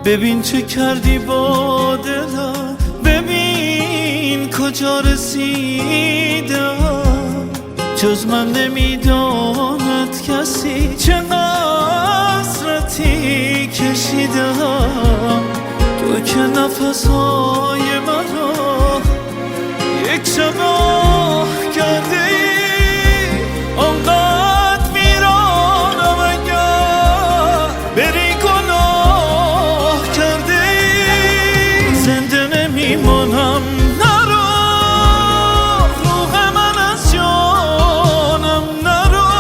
ببین چه کردی با دلم، ببین کجا رسیدم. جز من نمیداند کسی چه حسرتی کشیدم. تو که نفسهای مرا یک شب آه کرده ای، آنقدر میرانم اگر بری گناه کرده ای. زنده نمیمانم نرو، روح من از جانم نرو.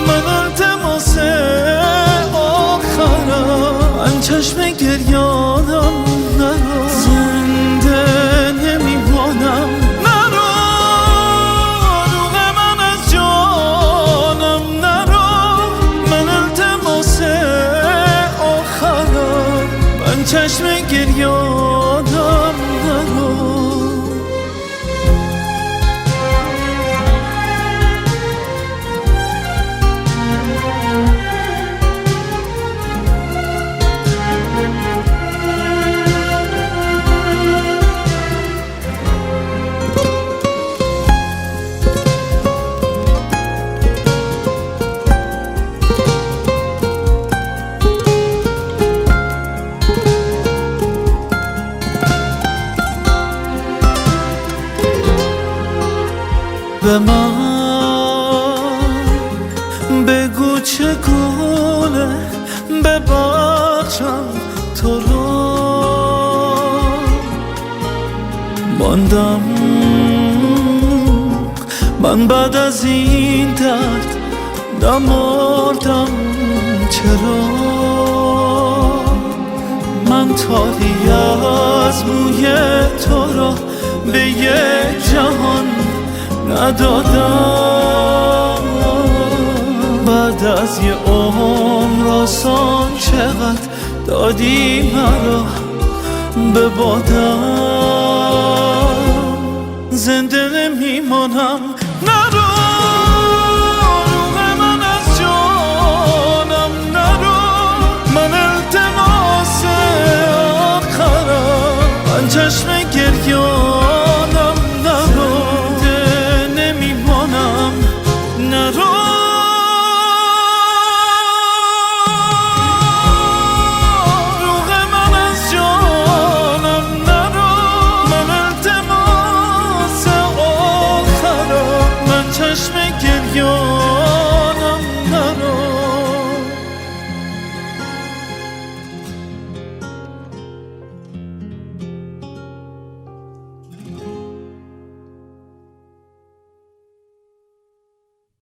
من التماس آخرم، چشم گریانم نرو. زنده نمیمانم نرو، روح من از جانم نرو. من التماس آخرم، من چشم گریانم نرو. به من بگو چگونه ببخشم تو رو. ماندم من بعد از این درد، نمردم چرا. من تاری از موی تو را به یک جهان ندادم. بعد از یه عمر آسان چقدر دادی مرا به بادم. زنده نمیمانم نرو، روح من از جانم نرو. من التماس آخرم، من چشم گریانم نرو. نرو، روح من از جانم نرو. من التماس آخرم، من چشم